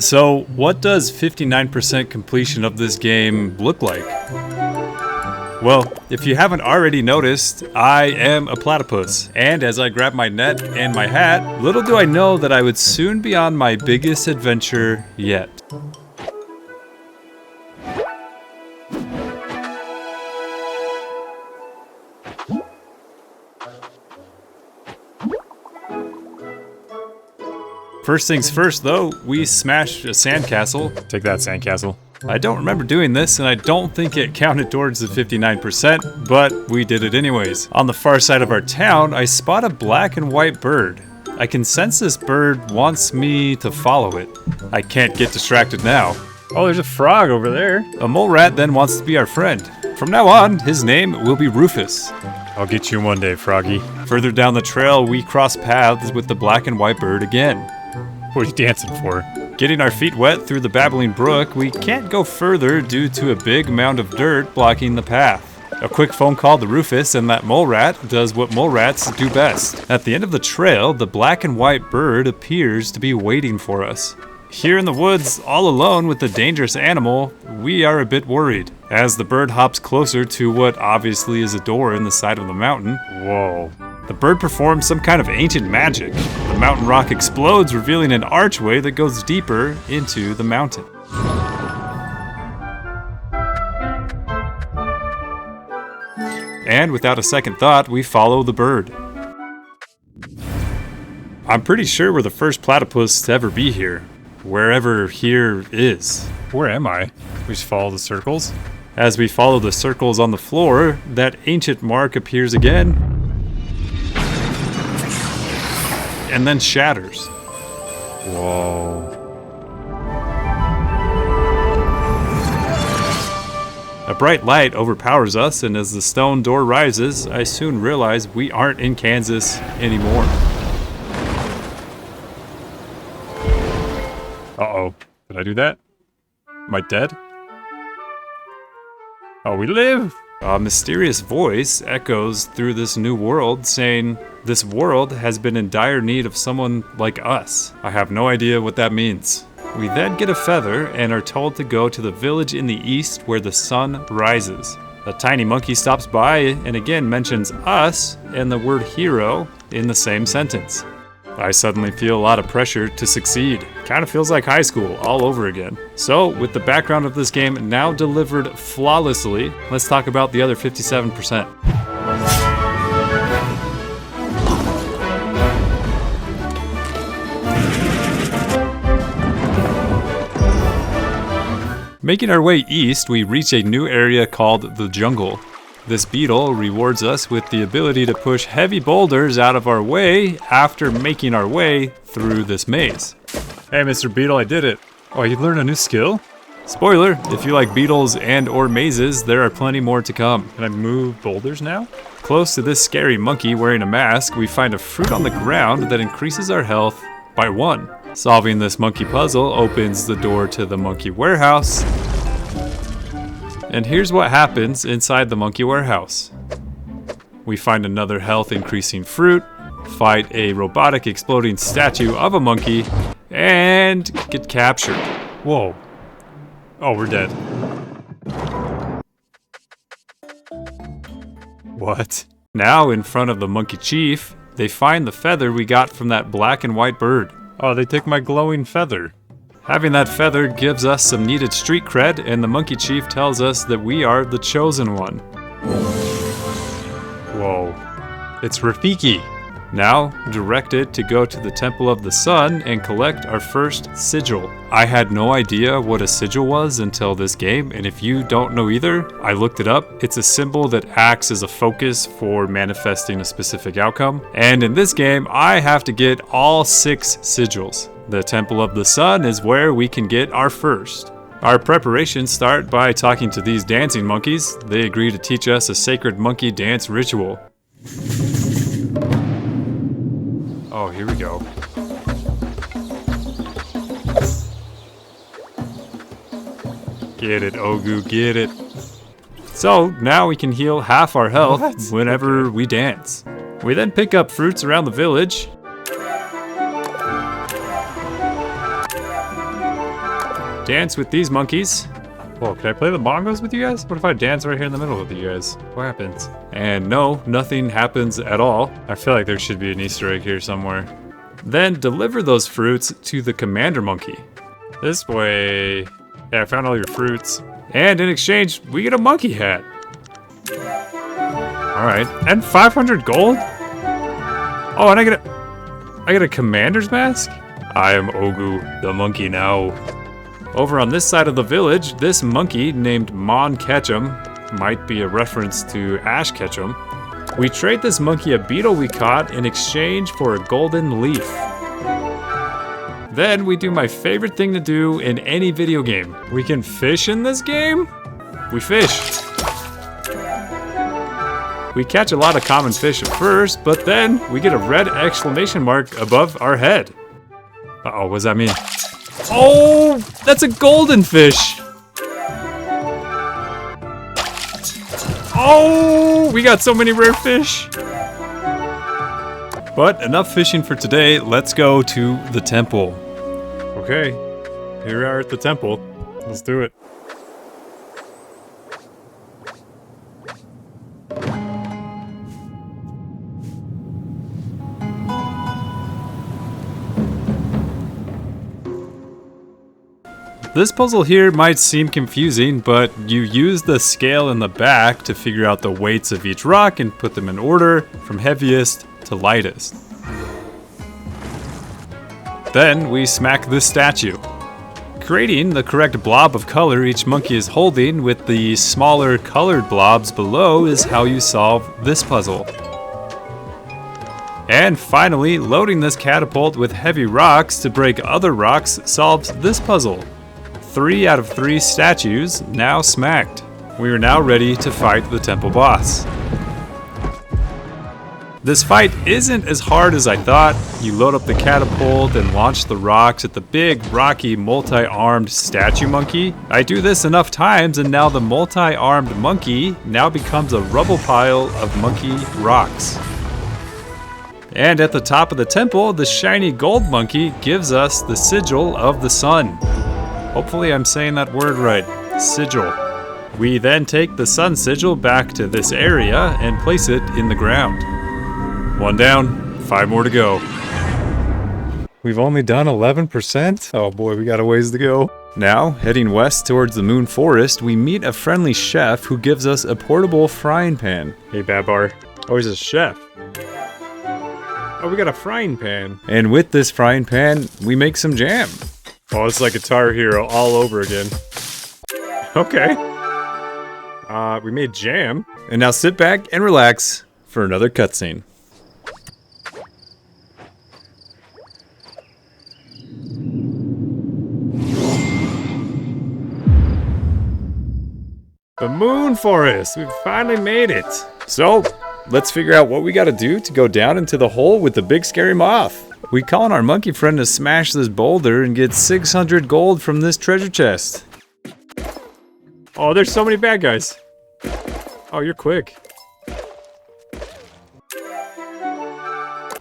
So, what does 59% completion of this game look like? Well, if you haven't already noticed, I am a platypus, and as I grab my net and my hat, little do I know that I would soon be on my biggest adventure yet. First things first though, we smashed a sandcastle. Take that, sandcastle. I don't remember doing this, and I don't think it counted towards the 59%, but we did it anyways. On the far side of our town, I spot a black and white bird. I can sense this bird wants me to follow it. I can't get distracted now. Oh, there's a frog over there. A mole rat then wants to be our friend. From now on, his name will be Rufus. I'll get you one day, Froggy. Further down the trail, we cross paths with the black and white bird again. What are you dancing for? Getting our feet wet through the babbling brook, we can't go further due to a big mound of dirt blocking the path. A quick phone call to Rufus, and that mole rat does what mole rats do best. At the end of the trail, the black and white bird appears to be waiting for us. Here in the woods, all alone with the dangerous animal, we are a bit worried, as the bird hops closer to what obviously is a door in the side of the mountain. Whoa. The bird performs some kind of ancient magic. The mountain rock explodes, revealing an archway that goes deeper into the mountain. And without a second thought, we follow the bird. I'm pretty sure we're the first platypus to ever be here. Wherever here is. Where am I? We just follow the circles. As we follow the circles on the floor, that ancient mark appears again. And then shatters. Whoa. A bright light overpowers us, and as the stone door rises, I soon realize we aren't in Kansas anymore. Uh-oh. Did I do that? Am I dead? Oh, we live! A mysterious voice echoes through this new world saying, "This world has been in dire need of someone like us." I have no idea what that means. We then get a feather and are told to go to the village in the east where the sun rises. A tiny monkey stops by and again mentions us and the word hero in the same sentence. I suddenly feel a lot of pressure to succeed. Kind of feels like high school all over again. So, with the background of this game now delivered flawlessly, let's talk about the other 57%. Making our way east, we reach a new area called the jungle. This beetle rewards us with the ability to push heavy boulders out of our way after making our way through this maze. Hey, Mr. Beetle, I did it. Oh, you learned a new skill? Spoiler, if you like beetles and or mazes, there are plenty more to come. Can I move boulders now? Close to this scary monkey wearing a mask, we find a fruit on the ground that increases our health by 1. Solving this monkey puzzle opens the door to the monkey warehouse. And here's what happens inside the monkey warehouse. We find another health increasing fruit, fight a robotic exploding statue of a monkey, and get captured. Whoa. Oh, we're dead. What? Now in front of the monkey chief, they find the feather we got from that black and white bird. Oh, they took my glowing feather. Having that feather gives us some needed street cred, and the monkey chief tells us that we are the chosen one. Whoa. It's Rafiki. Now, directed to go to the Temple of the Sun and collect our first sigil. I had no idea what a sigil was until this game, and if you don't know either, I looked it up. It's a symbol that acts as a focus for manifesting a specific outcome. And in this game, I have to get all 6 sigils. The Temple of the Sun is where we can get our first. Our preparations start by talking to these dancing monkeys. They agree to teach us a sacred monkey dance ritual. Oh, here we go. Get it, Ogu, get it. So, now we can heal half our health whenever we dance. We then pick up fruits around the village. Dance with these monkeys. Whoa, can I play the bongos with you guys? What if I dance right here in the middle with you guys? What happens? And no, nothing happens at all. I feel like there should be an Easter egg here somewhere. Then deliver those fruits to the commander monkey. This way. Yeah, I found all your fruits. And in exchange, we get a monkey hat. Alright, and 500 gold? Oh, and I get a commander's mask? I am Ogu, the monkey now. Over on this side of the village, this monkey named Mon Ketchum might be a reference to Ash Ketchum. We trade this monkey a beetle we caught in exchange for a golden leaf. Then we do my favorite thing to do in any video game. We can fish in this game? We fish. We catch a lot of common fish at first, but then we get a red exclamation mark above our head. Uh-oh, what does that mean? Oh, that's a golden fish. Oh, we got so many rare fish. But enough fishing for today. Let's go to the temple. Okay, here we are at the temple. Let's do it. This puzzle here might seem confusing, but you use the scale in the back to figure out the weights of each rock and put them in order from heaviest to lightest. Then we smack this statue. Creating the correct blob of color each monkey is holding with the smaller colored blobs below is how you solve this puzzle. And finally, loading this catapult with heavy rocks to break other rocks solves this puzzle. 3 out of 3 statues now smacked. We are now ready to fight the temple boss. This fight isn't as hard as I thought. You load up the catapult and launch the rocks at the big, rocky, multi-armed statue monkey. I do this enough times and now the multi-armed monkey now becomes a rubble pile of monkey rocks. And at the top of the temple, the shiny gold monkey gives us the sigil of the sun. Hopefully I'm saying that word right, sigil. We then take the sun sigil back to this area and place it in the ground. 1 down, 5 more to go. We've only done 11%? Oh boy, we got a ways to go. Now, heading west towards the Moon Forest, we meet a friendly chef who gives us a portable frying pan. Hey Babar. Oh, he's a chef. Oh, we got a frying pan. And with this frying pan, we make some jam. Oh, it's like Guitar Hero all over again. Okay. We made jam. And now sit back and relax for another cutscene. The Moon Forest! We've finally made it! So, let's figure out what we gotta do to go down into the hole with the big scary moth. We call on our monkey friend to smash this boulder and get 600 gold from this treasure chest. Oh, there's so many bad guys. Oh, you're quick.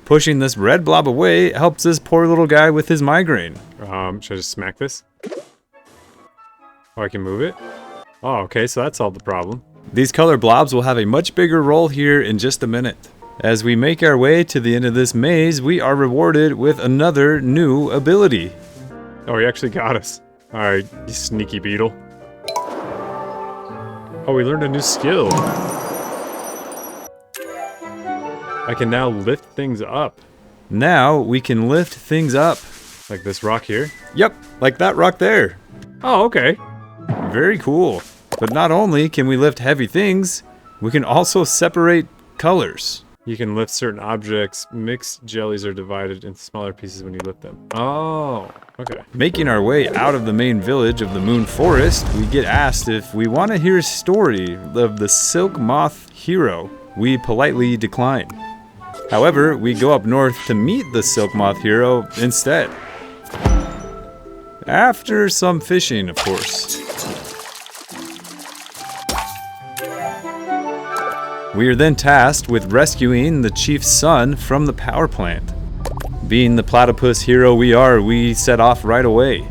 Pushing this red blob away helps this poor little guy with his migraine. Should I just smack this? Oh, I can move it? Oh, okay, so that solved the problem. These color blobs will have a much bigger role here in just a minute. As we make our way to the end of this maze, we are rewarded with another new ability. Oh, he actually got us. Alright, you sneaky beetle. Oh, we learned a new skill. I can now lift things up. Now we can lift things up. Like this rock here? Yep, like that rock there. Oh, okay. Very cool. But not only can we lift heavy things, we can also separate colors. You can lift certain objects. Mixed jellies are divided into smaller pieces when you lift them. Oh, okay. Making our way out of the main village of the Moon Forest, we get asked if we want to hear a story of the Silk Moth hero. We politely decline. However, we go up north to meet the Silk Moth hero instead. After some fishing, of course. We are then tasked with rescuing the chief's son from the power plant. Being the platypus hero we are, we set off right away.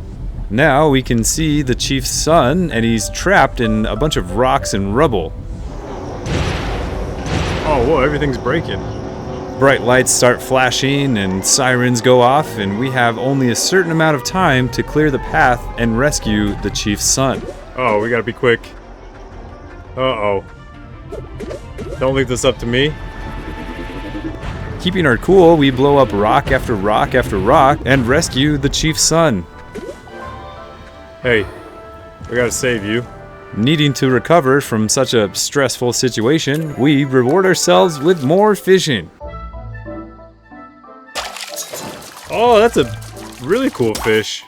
Now we can see the chief's son, and he's trapped in a bunch of rocks and rubble. Oh, whoa, everything's breaking. Bright lights start flashing and sirens go off, and we have only a certain amount of time to clear the path and rescue the chief's son. Oh, we gotta be quick. Uh-oh. Don't leave this up to me. Keeping our cool, we blow up rock after rock after rock and rescue the chief's son. Hey, we gotta save you. Needing to recover from such a stressful situation, we reward ourselves with more fishing. Oh, that's a really cool fish.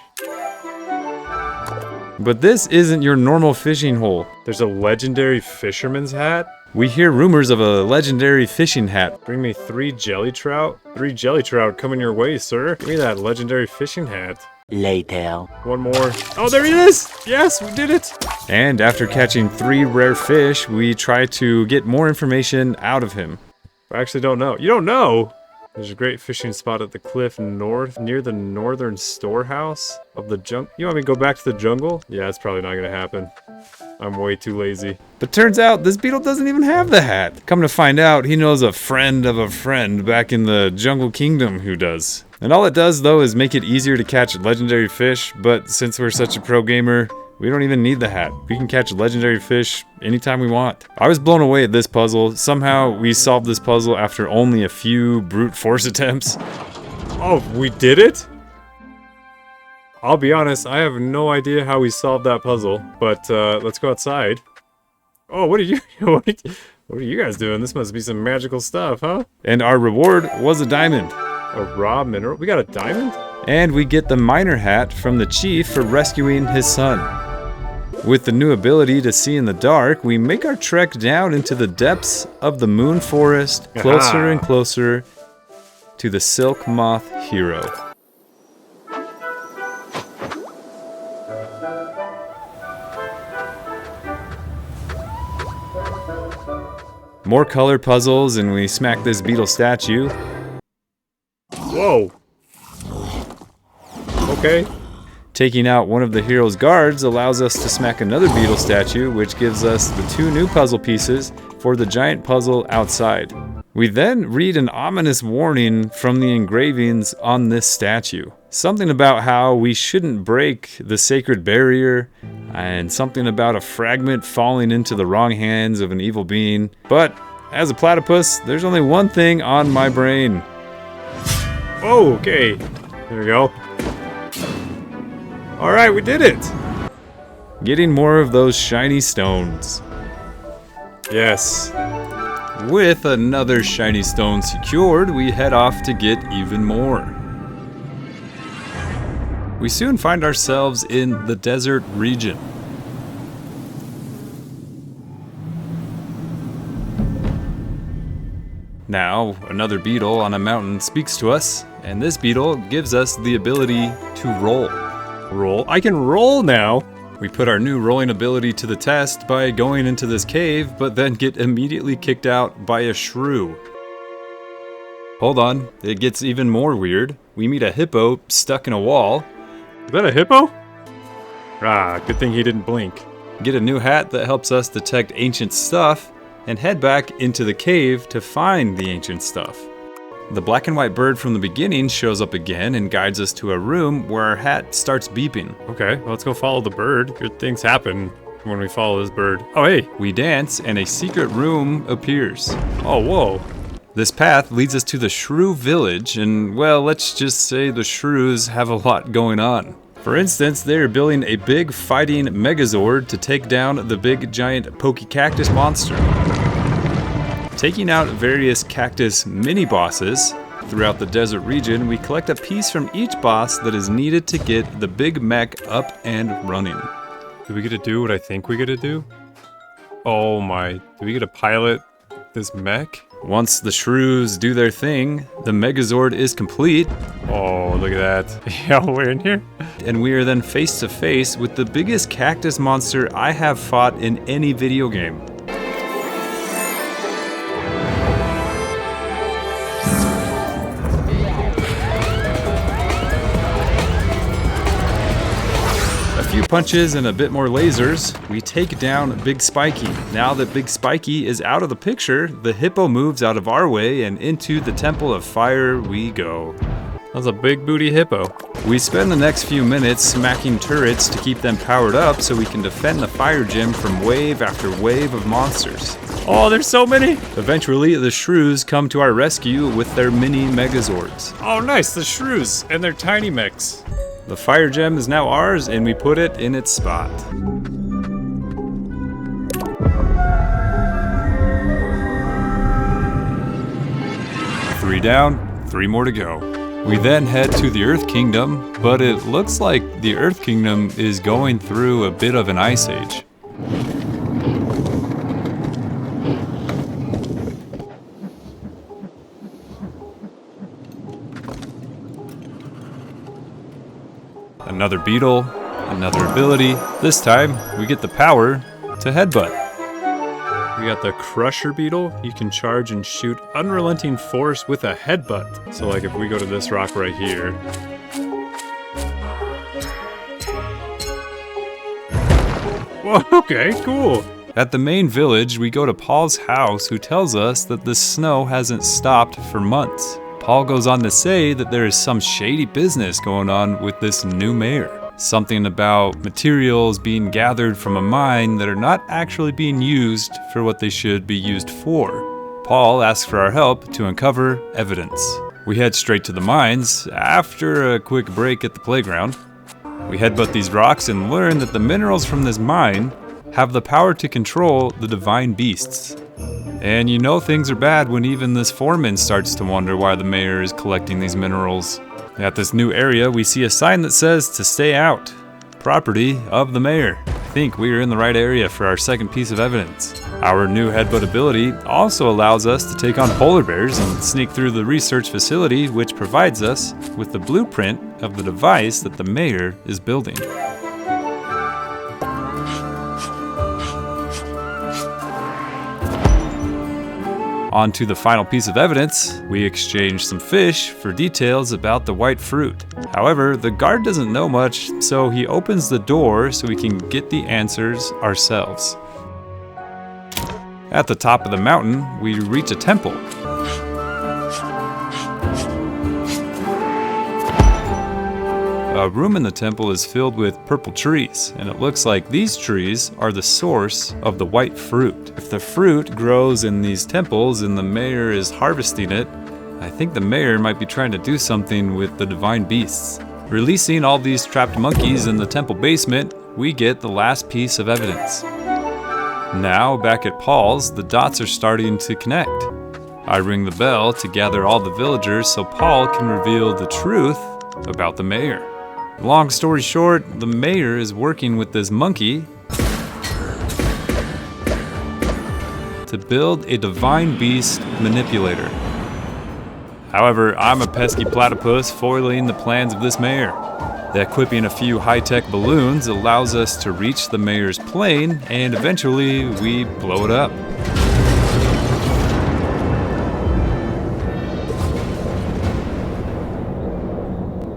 But this isn't your normal fishing hole. There's a legendary fisherman's hat. We hear rumors of a legendary fishing hat. Bring me 3 jelly trout. 3 jelly trout coming your way, sir. Give me that legendary fishing hat. Later. One more. Oh, there he is! Yes, we did it! And after catching 3 rare fish, we try to get more information out of him. I actually don't know. You don't know? There's a great fishing spot at the cliff north, near the northern storehouse of the jungle. You want me to go back to the jungle? Yeah, it's probably not gonna happen. I'm way too lazy. But turns out this beetle doesn't even have the hat. Come to find out, he knows a friend of a friend back in the jungle kingdom who does. And all it does, though, is make it easier to catch legendary fish, but since we're such a pro gamer, we don't even need the hat. We can catch legendary fish anytime we want. I was blown away at this puzzle. Somehow we solved this puzzle after only a few brute force attempts. Oh, we did it? I'll be honest, I have no idea how we solved that puzzle, but let's go outside. Oh, what are you guys doing? This must be some magical stuff, huh? And our reward was a diamond. A raw mineral? We got a diamond? And we get the miner hat from the chief for rescuing his son. With the new ability to see in the dark, we make our trek down into the depths of the moon forest, closer and closer to the silk moth hero. More color puzzles, and we smack this beetle statue. Whoa! Okay. Taking out one of the hero's guards allows us to smack another beetle statue, which gives us the 2 new puzzle pieces for the giant puzzle outside. We then read an ominous warning from the engravings on this statue. Something about how we shouldn't break the sacred barrier, and something about a fragment falling into the wrong hands of an evil being. But as a platypus, there's only one thing on my brain. Oh, okay. There we go. Alright, we did it! Getting more of those shiny stones. Yes. With another shiny stone secured, we head off to get even more. We soon find ourselves in the desert region. Now, another beetle on a mountain speaks to us, and this beetle gives us the ability to roll. Roll? I can roll now! We put our new rolling ability to the test by going into this cave, but then get immediately kicked out by a shrew. Hold on, it gets even more weird. We meet a hippo stuck in a wall. Is that a hippo? Ah, good thing he didn't blink. Get a new hat that helps us detect ancient stuff, and head back into the cave to find the ancient stuff. The black and white bird from the beginning shows up again and guides us to a room where our hat starts beeping. Okay, well, let's go follow the bird. Good things happen when we follow this bird. Oh, hey! We dance and a secret room appears. Oh, whoa. This path leads us to the Shrew Village, and well, let's just say the shrews have a lot going on. For instance, they're building a big fighting Megazord to take down the big giant pokey cactus monster. Taking out various cactus mini-bosses throughout the desert region, we collect a piece from each boss that is needed to get the big mech up and running. Do we get to do what I think we get to do? Oh my, do we get to pilot this mech? Once the shrews do their thing, the Megazord is complete. Oh, look at that. Yeah, we're in here. And we are then face to face with the biggest cactus monster I have fought in any video game. few punches and a bit more lasers, we take down Big Spiky. Now that Big Spiky is out of the picture, the hippo moves out of our way and into the Temple of Fire we go. That's a big booty hippo. We spend the next few minutes smacking turrets to keep them powered up so we can defend the fire gym from wave after wave of monsters. Oh, there's so many! Eventually, the shrews come to our rescue with their mini Megazords. Oh nice, the shrews and their tiny mechs. The fire gem is now ours and we put it in its spot. Three down, 3 more to go. We then head to the Earth Kingdom, but it looks like the Earth Kingdom is going through a bit of an ice age. Another beetle, another ability. This time, we get the power to headbutt. We got the Crusher Beetle. You can charge and shoot unrelenting force with a headbutt. So like if we go to this rock right here. Whoa, okay, cool. At the main village, we go to Paul's house, who tells us that the snow hasn't stopped for months. Paul goes on to say that there is some shady business going on with this new mayor. Something about materials being gathered from a mine that are not actually being used for what they should be used for. Paul asks for our help to uncover evidence. We head straight to the mines after a quick break at the playground. We headbutt these rocks and learn that the minerals from this mine have the power to control the divine beasts. And you know things are bad when even this foreman starts to wonder why the mayor is collecting these minerals. At this new area, we see a sign that says to stay out. Property of the mayor. I think we are in the right area for our second piece of evidence. Our new headbutt ability also allows us to take on polar bears and sneak through the research facility, which provides us with the blueprint of the device that the mayor is building. On to the final piece of evidence. We exchange some fish for details about the white fruit. However, the guard doesn't know much, so he opens the door so we can get the answers ourselves. At the top of the mountain, we reach a temple. A room in the temple is filled with purple trees, and it looks like these trees are the source of the white fruit. If the fruit grows in these temples and the mayor is harvesting it, I think the mayor might be trying to do something with the divine beasts. Releasing all these trapped monkeys in the temple basement, we get the last piece of evidence. Now, back at Paul's, the dots are starting to connect. I ring the bell to gather all the villagers so Paul can reveal the truth about the mayor. Long story short, the mayor is working with this monkey to build a divine beast manipulator. However, I'm a pesky platypus foiling the plans of this mayor. Equipping a few high-tech balloons allows us to reach the mayor's plane, and eventually we blow it up.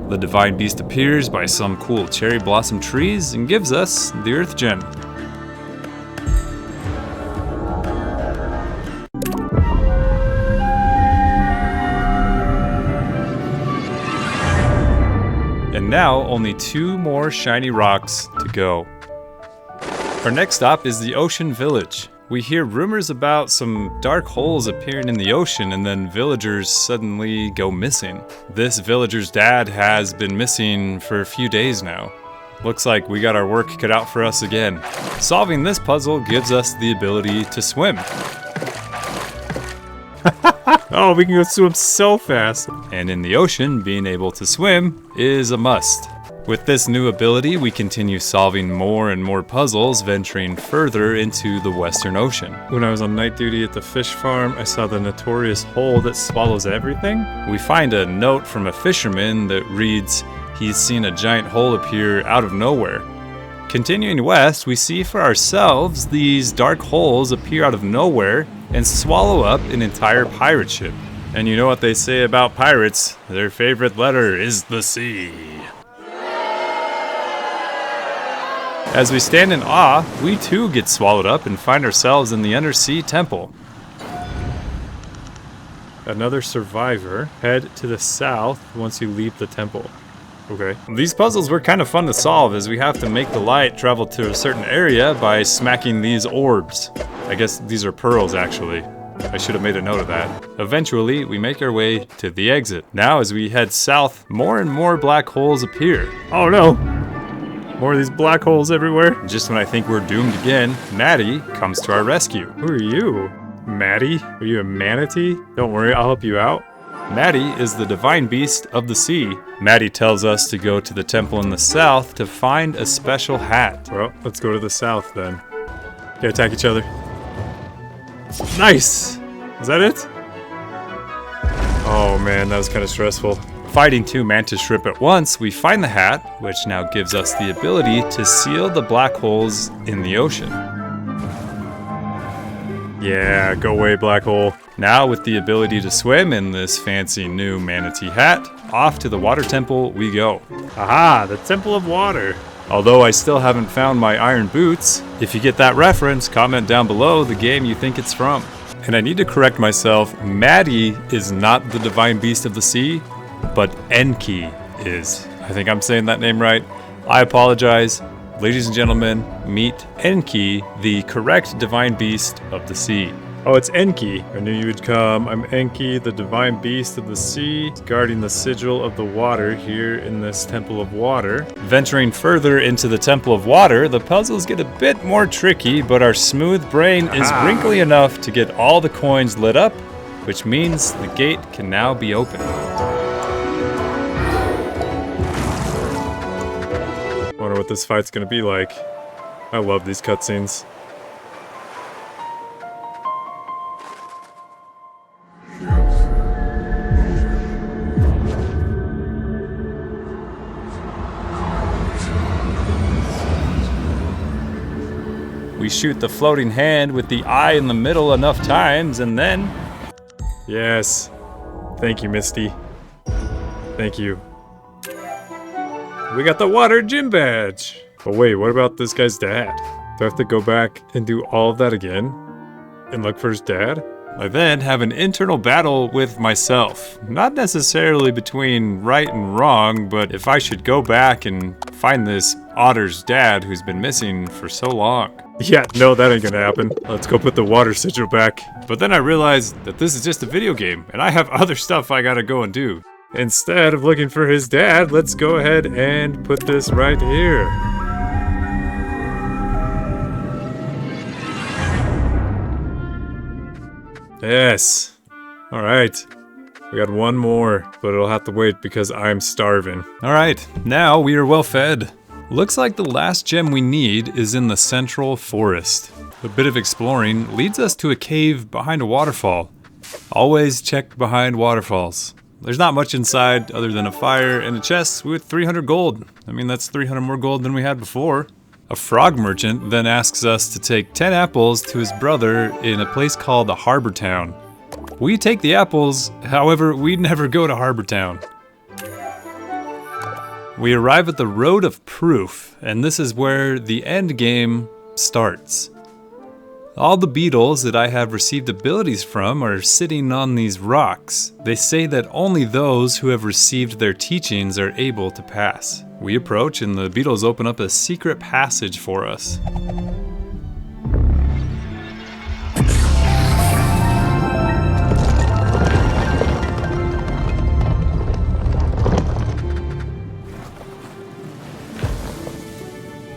The divine beast appears by some cool cherry blossom trees and gives us the Earth Gem. And now only 2 more shiny rocks to go. Our next stop is the Ocean Village. We hear rumors about some dark holes appearing in the ocean and then villagers suddenly go missing. This villager's dad has been missing for a few days now. Looks like we got our work cut out for us again. Solving this puzzle gives us the ability to swim. Oh, we can go swim so fast. And in the ocean, being able to swim is a must. With this new ability, we continue solving more and more puzzles, venturing further into the Western Ocean. When I was on night duty at the fish farm, I saw the notorious hole that swallows everything. We find a note from a fisherman that reads, he's seen a giant hole appear out of nowhere. Continuing west, we see for ourselves these dark holes appear out of nowhere and swallow up an entire pirate ship. And you know what they say about pirates? Their favorite letter is the C. As we stand in awe, we too get swallowed up and find ourselves in the undersea temple. Another survivor. Head to the south once you leave the temple. Okay. These puzzles were kind of fun to solve as we have to make the light travel to a certain area by smacking these orbs. I guess these are pearls actually. I should have made a note of that. Eventually, we make our way to the exit. Now as we head south, more and more black holes appear. Oh no! More of these black holes everywhere. Just when I think we're doomed again, Maddie comes to our rescue. Who are you? Maddie? Are you a manatee? Don't worry, I'll help you out. Maddie is the divine beast of the sea. Maddie tells us to go to the temple in the south to find a special hat. Well, let's go to the south then. Okay, attack each other. Nice! Is that it? Oh man, that was kind of stressful. Fighting two mantis shrimp at once, we find the hat, which now gives us the ability to seal the black holes in the ocean. Yeah, go away, black hole. Now with the ability to swim in this fancy new manatee hat, off to the water temple we go. Aha, the Temple of Water. Although I still haven't found my iron boots, if you get that reference, comment down below the game you think it's from. And I need to correct myself, Maddie is not the divine beast of the sea, but Enki is. I think I'm saying that name right. I apologize. Ladies and gentlemen, meet Enki, the correct divine beast of the sea. Oh, it's Enki. I knew you would come. I'm Enki, the divine beast of the sea, guarding the sigil of the water here in this Temple of Water. Venturing further into the Temple of Water, the puzzles get a bit more tricky, but our smooth brain is wrinkly enough to get all the coins lit up, which means the gate can now be opened. Wonder what this fight's gonna be like. I love these cutscenes. We shoot the floating hand with the eye in the middle enough times and then... Yes. Thank you, Misty. Thank you. We got the water gym badge! But wait, what about this guy's dad? Do I have to go back and do all of that again? And look for his dad? I then have an internal battle with myself. Not necessarily between right and wrong, but if I should go back and find this otter's dad who's been missing for so long. Yeah, no, that ain't gonna happen. Let's go put the water sigil back. But then I realized that this is just a video game, and I have other stuff I gotta go and do. Instead of looking for his dad, let's go ahead and put this right here. Yes. Alright. We got one more, but it'll have to wait because I'm starving. Alright, now we are well fed. Looks like the last gem we need is in the central forest. A bit of exploring leads us to a cave behind a waterfall. Always check behind waterfalls. There's not much inside other than a fire and a chest with 300 gold. I mean, that's 300 more gold than we had before. A frog merchant then asks us to take 10 apples to his brother in a place called the Harbor Town. We take the apples, however, we never go to Harbor Town. We arrive at the Road of Proof, and this is where the end game starts. All the beetles that I have received abilities from are sitting on these rocks. They say that only those who have received their teachings are able to pass. We approach and the beetles open up a secret passage for us.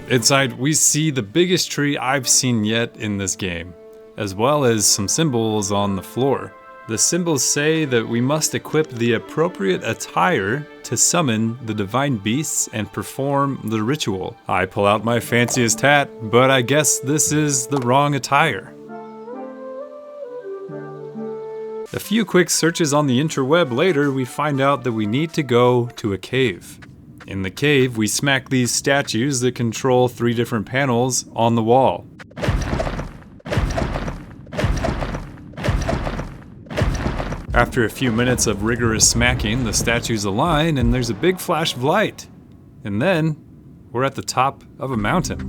Inside, we see the biggest tree I've seen yet in this game, as well as some symbols on the floor. The symbols say that we must equip the appropriate attire to summon the divine beasts and perform the ritual. I pull out my fanciest hat, but I guess this is the wrong attire. A few quick searches on the interweb later, we find out that we need to go to a cave. In the cave, we smack these statues that control 3 different panels on the wall. After a few minutes of rigorous smacking, the statues align and there's a big flash of light. And then, we're at the top of a mountain.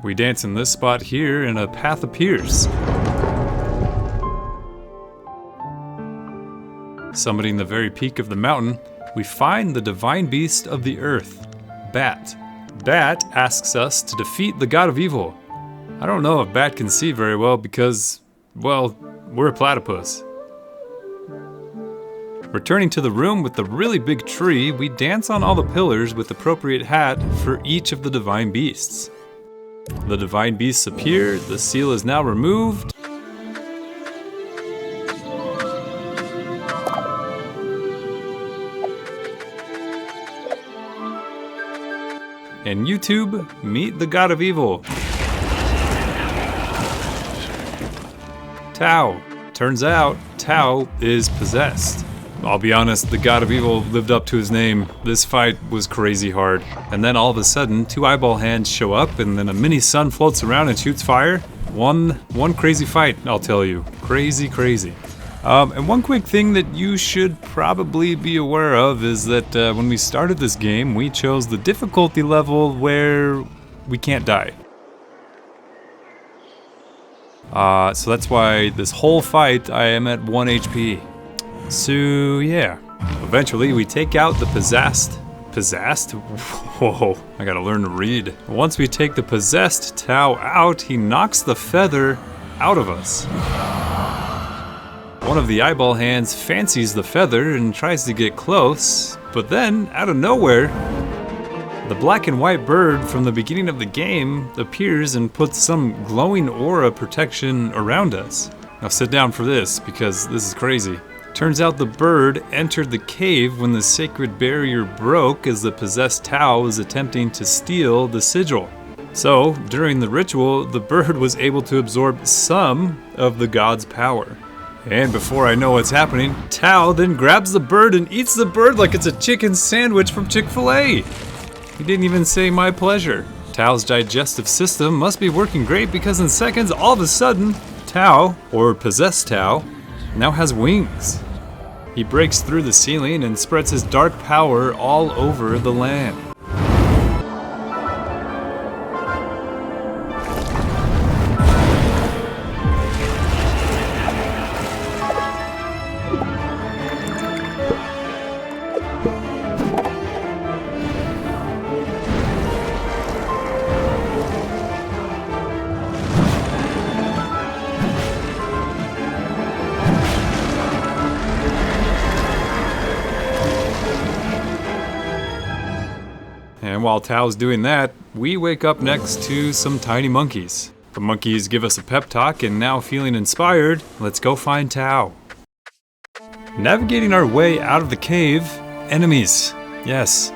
We dance in this spot here and a path appears. Summiting the very peak of the mountain, we find the divine beast of the earth, Bat. Bat asks us to defeat the god of evil. I don't know if Bat can see very well because, well, we're a platypus. Returning to the room with the really big tree, we dance on all the pillars with appropriate hat for each of the divine beasts. The divine beasts appear, the seal is now removed. And YouTube, meet the god of evil. Tao. Turns out, Tao is possessed. I'll be honest, the god of evil lived up to his name. This fight was crazy hard. And then all of a sudden, 2 eyeball hands show up and then a mini sun floats around and shoots fire. One crazy fight, I'll tell you. Crazy, crazy. And one quick thing that you should probably be aware of is that when we started this game, we chose the difficulty level where we can't die. So that's why this whole fight I am at 1 HP. So yeah, eventually we take out the possessed? Whoa, I gotta learn to read. Once we take the possessed Tao out, he knocks the feather out of us. One of the eyeball hands fancies the feather and tries to get close, but then, out of nowhere, the black and white bird from the beginning of the game appears and puts some glowing aura protection around us. Now sit down for this, because this is crazy. Turns out the bird entered the cave when the sacred barrier broke as the possessed Tao was attempting to steal the sigil. So, during the ritual, the bird was able to absorb some of the god's power. And before I know what's happening, Tao then grabs the bird and eats the bird like it's a chicken sandwich from Chick-fil-A. He didn't even say my pleasure. Tao's digestive system must be working great because in seconds, all of a sudden, Tao, or possessed Tao, now has wings. He breaks through the ceiling and spreads his dark power all over the land. And while Tao's doing that, we wake up next to some tiny monkeys. The monkeys give us a pep talk, and now feeling inspired, let's go find Tao. Navigating our way out of the cave, enemies. Yes,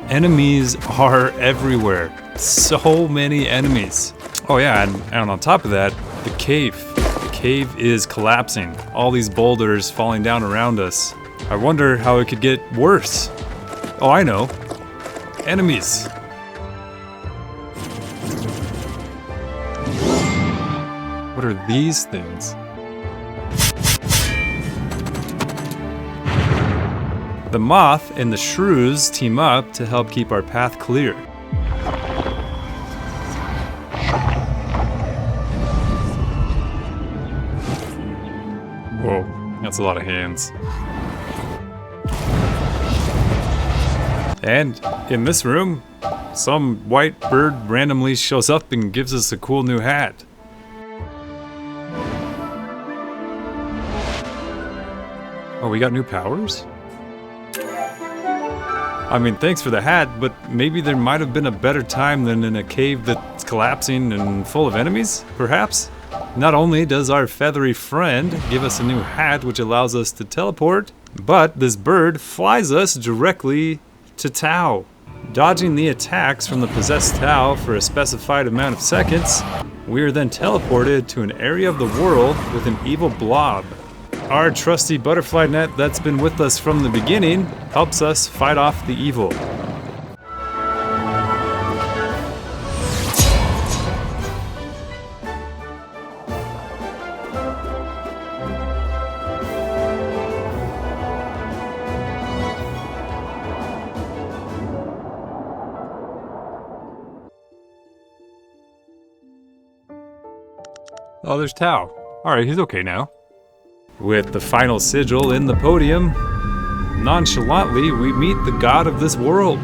enemies are everywhere. So many enemies. Oh yeah, and on top of that, the cave. The cave is collapsing. All these boulders falling down around us. I wonder how it could get worse. Oh, I know. Enemies. What are these things? The moth and the shrews team up to help keep our path clear. Whoa, that's a lot of hands. And in this room, some white bird randomly shows up and gives us a cool new hat. Oh, we got new powers? I mean, thanks for the hat, but maybe there might have been a better time than in a cave that's collapsing and full of enemies, perhaps? Not only does our feathery friend give us a new hat which allows us to teleport, but this bird flies us directly to Tao. Dodging the attacks from the possessed Tao for a specified amount of seconds, we are then teleported to an area of the world with an evil blob. Our trusty butterfly net that's been with us from the beginning helps us fight off the evil. Oh, there's Tao. Alright, he's okay now. With the final sigil in the podium, nonchalantly we meet the god of this world.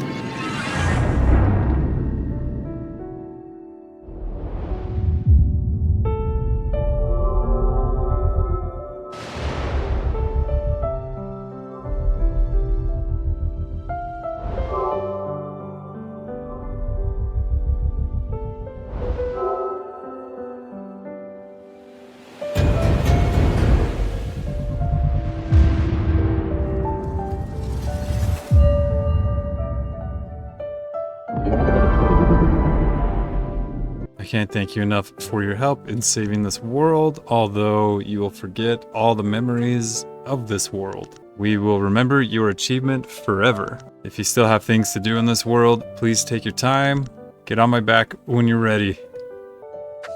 I can't thank you enough for your help in saving this world, although you will forget all the memories of this world. We will remember your achievement forever. If you still have things to do in this world, please take your time. Get on my back when you're ready.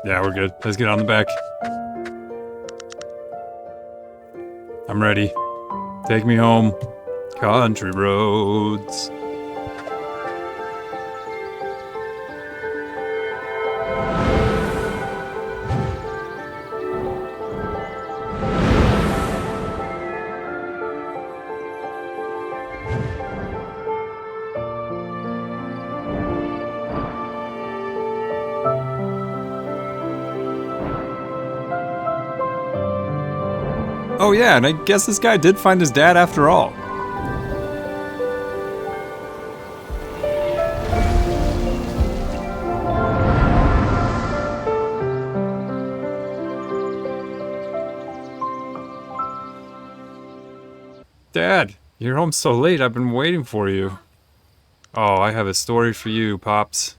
Yeah, we're good. Let's get on the back. I'm ready. Take me home. Country roads. Oh yeah, and I guess this guy did find his dad after all. Dad, you're home so late, I've been waiting for you. Oh, I have a story for you, Pops.